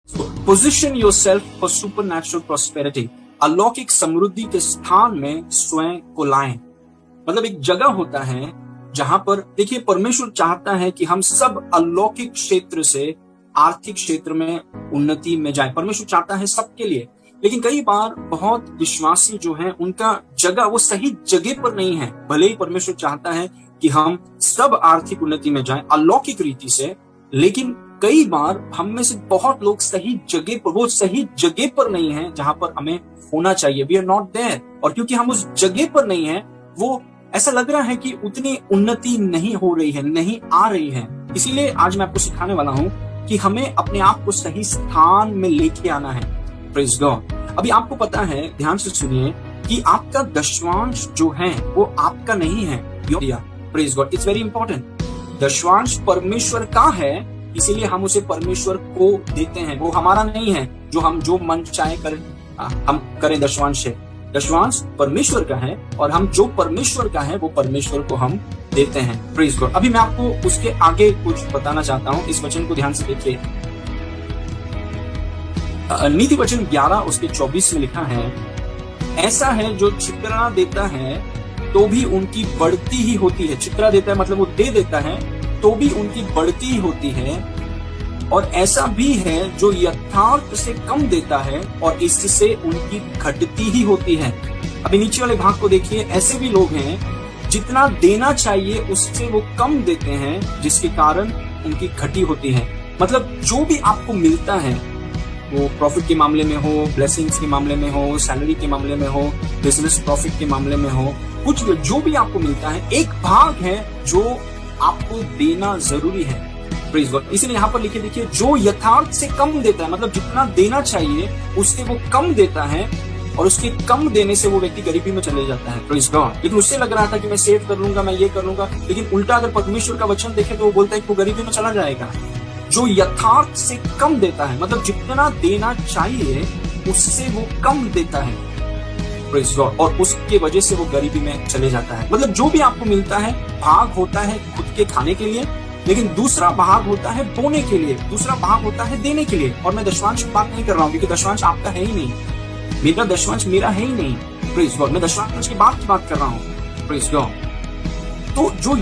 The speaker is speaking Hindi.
Position yourself for supernatural prosperity. अलौकिक समृद्धि के स्थान में स्वयं को लाएं। मतलब एक जगह होता है जहां पर देखिए परमेश्वर चाहता है कि हम सब अलौकिक क्षेत्र से आर्थिक क्षेत्र में उन्नति में जाए। परमेश्वर चाहता है सबके लिए, लेकिन कई बार बहुत विश्वासी जो हैं उनका जगह वो सही जगह पर नहीं है। भले ही परमेश्वर चाहता है कि हम सब आर्थिक उन्नति में जाएं अलौकिक रीति से, लेकिन कई बार हम में से बहुत लोग सही जगह पर, वो सही जगह पर नहीं है जहां पर हमें होना चाहिए। We are not there. और क्योंकि हम उस जगह पर नहीं है, वो ऐसा लग रहा है कि उतनी उन्नति नहीं हो रही है, नहीं आ रही है। इसीलिए आज मैं आपको सिखाने वाला हूं कि हमें अपने आप को सही स्थान में लेके आना है। Praise God. अभी आपको पता है, ध्यान से सुनिए, कि आपका दशवांश जो है वो आपका नहीं है। Praise God, it's very important. दशवांश परमेश्वर का है, इसीलिए हम उसे परमेश्वर को देते हैं। वो हमारा नहीं है जो मन चाहे करें हम करें दशवांश से। दशवांश परमेश्वर का है और हम जो परमेश्वर का है वो परमेश्वर को हम देते हैं। Praise God. अभी मैं आपको उसके आगे कुछ बताना चाहता हूं। इस वचन को ध्यान से देखिए। नीति वचन 11 उसके 24 में लिखा है, ऐसा है जो छितरा देता है तो भी उनकी बढ़ती ही होती है। छितरा देता है मतलब वो दे देता है तो भी उनकी बढ़ती ही होती है। और ऐसा भी है जो यथार्थ से कम देता है और इससे उनकी घटती ही होती है। अभी नीचे वाले भाग को देखिए। ऐसे भी लोग हैं जितना देना चाहिए उससे वो कम देते हैं, जिसके कारण उनकी घटी होती है। मतलब जो भी आपको मिलता है, वो प्रॉफिट के मामले में हो, ब्लेसिंग्स के मामले में हो, सैलरी के मामले में हो, बिजनेस प्रॉफिट के मामले में हो, कुछ भी जो भी आपको मिलता है, एक भाग है जो आपको देना जरूरी है। Praise God. इसलिए यहाँ पर लिखे देखिए, जो यथार्थ से कम देता है, मतलब जितना देना चाहिए उससे वो कम देता है और उसके कम देने से वो व्यक्ति गरीबी में चले जाता है। Praise God. लेकिन उससे लग रहा था कि मैं सेव कर लूंगा, मैं ये कर लूंगा, लेकिन उल्टा अगर परमेश्वर का वचन देखे तो वो बोलता है कि वो गरीबी में चला जाएगा। जो यथार्थ से कम देता है, मतलब जितना देना चाहिए उससे वो कम देता है। Praise God. और उसके वजह से वो गरीबी में चले जाता है। मतलब जो भी आपको मिलता है, भाग होता है खुद के खाने के लिए, लेकिन दूसरा भाग होता है बोने के लिए, दूसरा भाग होता है देने के लिए। और मैं दशवांश की बात नहीं कर रहा हूँ, क्योंकि दशवांश आपका है ही नहीं। मेरा दशवांश मेरा है ही नहीं। Praise God. मैं दशवांश की बात कर रहा हूँ। Praise God. तो जो